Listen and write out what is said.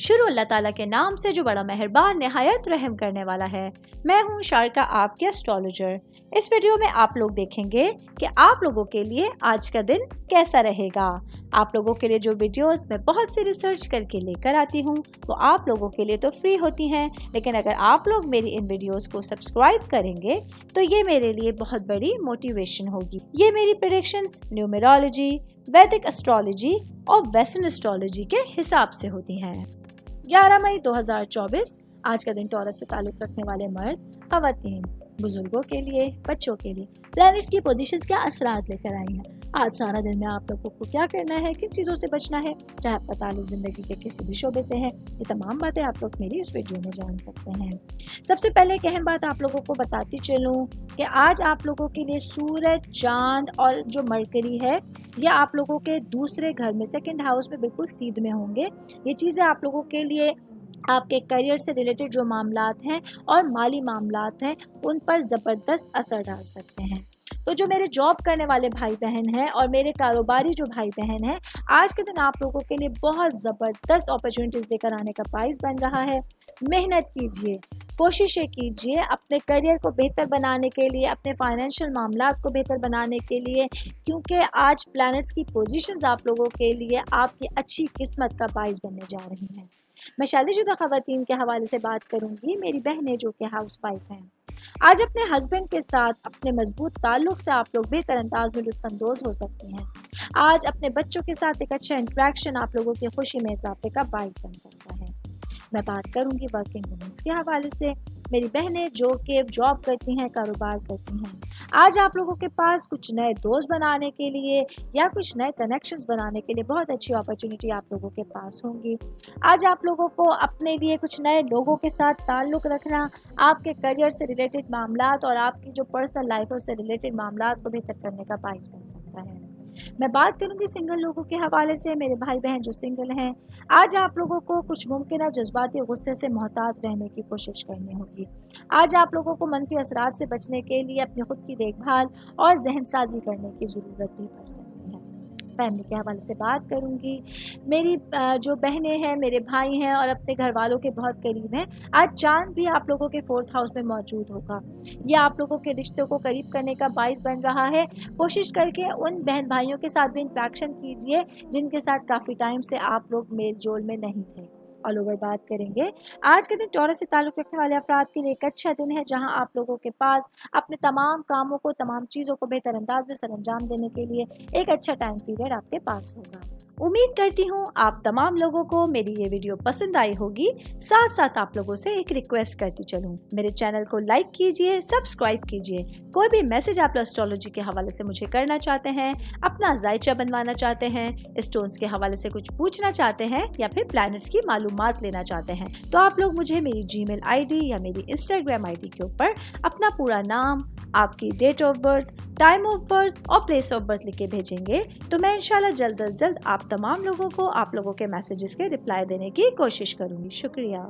शुरू अल्लाह ताला के नाम से जो बड़ा मेहरबान निहायत रहम करने वाला है। मैं हूँ शारका, आपके एस्ट्रोलॉजर। इस वीडियो में आप लोग देखेंगे कि आप लोगों के लिए आज का दिन कैसा रहेगा। आप लोगों के लिए जो वीडियोस मैं बहुत सी रिसर्च करके लेकर आती हूँ वो आप लोगों के लिए तो फ्री होती हैं, लेकिन अगर आप लोग मेरी इन वीडियोस को सब्सक्राइब करेंगे तो ये मेरे लिए बहुत बड़ी मोटिवेशन होगी। ये मेरी प्रेडिक्शंस न्यूमेरोलॉजी, वैदिक एस्ट्रोलॉजी और वेस्टर्न एस्ट्रोलॉजी के हिसाब से होती हैं। 11 मई 2024 आज का दिन टॉरस से ताल्लुक रखने वाले मर्द, खवातीन, बुजुर्गों के लिए, बच्चों के लिए प्लैनेट्स की पोजीशंस क्या असरात लेकर आई हैं। आज सारा दिन में आप लोगों को क्या करना है, किन चीज़ों से बचना है, चाहे आपका ताल्लुक ज़िंदगी के किसी भी शोबे से है, ये तमाम बातें आप लोग मेरी इस वीडियो में जान सकते हैं। सबसे पहले एक अहम बात आप लोगों को बताती चलूँ कि आज आप लोगों के लिए सूरज, चांद और जो मरकरी है ये आप लोगों के दूसरे घर में, सेकंड हाउस में बिल्कुल सीध में होंगे। ये चीज़ें आप लोगों के लिए आपके करियर से रिलेटेड जो मामलात हैं और माली मामलात हैं उन पर ज़बरदस्त असर डाल सकते हैं। तो जो मेरे जॉब करने वाले भाई बहन हैं और मेरे कारोबारी जो भाई बहन हैं, आज के दिन आप लोगों के लिए बहुत ज़बरदस्त अपॉर्चुनिटीज़ लेकर आने का बाइस बन रहा है। मेहनत कीजिए, कोशिशें कीजिए अपने करियर को बेहतर बनाने के लिए, अपने फाइनेंशियल मामलात को बेहतर बनाने के लिए, क्योंकि आज प्लैनेट्स की पोजीशंस आप लोगों के लिए आपकी अच्छी किस्मत का बाइस बनने जा रही हैं। मैं शादीशुदा खवातीन के हवाले से बात करूंगी। मेरी बहनें जो कि हाउस वाइफ हैं, आज अपने हस्बैंड के साथ अपने मजबूत ताल्लुक से आप लोग बेहतर अंदाज में लुत्फानंदोज हो सकती हैं। आज अपने बच्चों के साथ एक अच्छा इंटरेक्शन आप लोगों की खुशी में इजाफे का बाइस बन सकता है। मैं बात करूंगी वर्किंग वुमेन्स के हवाले से। मेरी बहनें जो कि जॉब करती हैं, कारोबार करती हैं, आज आप लोगों के पास कुछ नए दोस्त बनाने के लिए या कुछ नए कनेक्शंस बनाने के लिए बहुत अच्छी अपॉर्चुनिटी आप लोगों के पास होंगी। आज आप लोगों को अपने लिए कुछ नए लोगों के साथ ताल्लुक़ रखना आपके करियर से रिलेटेड मामलात और आपकी जो पर्सनल लाइफ है उससे रिलेटेड मामलात को बेहतर करने का बाइस बन सकता है। मैं बात करूंगी सिंगल लोगों के हवाले से। मेरे भाई बहन जो सिंगल हैं, आज आप लोगों को कुछ मुमकिन जज्बाती गुस्से से मोहतात रहने की कोशिश करनी होगी। आज आप लोगों को मनफी असरात से बचने के लिए अपनी खुद की देखभाल और जहन साजी करने की ज़रूरत भी पड़ सकती है। फैमिली के हवाले से बात करूंगी। मेरी जो बहनें हैं, मेरे भाई हैं और अपने घर वालों के बहुत करीब हैं, आज चांद भी आप लोगों के 4th हाउस में मौजूद होगा। ये आप लोगों के रिश्तों को करीब करने का बाइस बन रहा है। कोशिश करके उन बहन भाइयों के साथ भी इंटरेक्शन कीजिए जिनके साथ काफ़ी टाइम से आप लोग मेल जोल में नहीं थे। ऑल ओवर बात करेंगे। आज के दिन टॉरस से ताल्लुक़ रखने वाले अफराद के लिए एक अच्छा दिन है, जहां आप लोगों के पास अपने तमाम कामों को, तमाम चीज़ों को बेहतर अंदाज में सरअंजाम देने के लिए एक अच्छा टाइम पीरियड आपके पास होगा। उम्मीद करती हूँ आप तमाम लोगों को मेरी ये वीडियो पसंद आई होगी। साथ साथ आप लोगों से एक रिक्वेस्ट करती चलूँ, मेरे चैनल को लाइक कीजिए, सब्सक्राइब कीजिए। कोई भी मैसेज आप एस्ट्रोलॉजी के हवाले से मुझे करना चाहते हैं, अपना जायचा बनवाना चाहते हैं, स्टोन्स के हवाले से कुछ पूछना चाहते हैं या फिर प्लैनेट्स की मालूमात लेना चाहते हैं, तो आप लोग मुझे मेरी जीमेल आईडी या मेरी इंस्टाग्राम आईडी के ऊपर अपना पूरा नाम, आपकी date of birth, time of birth और प्लेस ऑफ बर्थ लिख के भेजेंगे तो मैं इंशाल्लाह जल्द अज जल्द आप तमाम लोगों को आप लोगों के मैसेजेस के रिप्लाई देने की कोशिश करूंगी। शुक्रिया।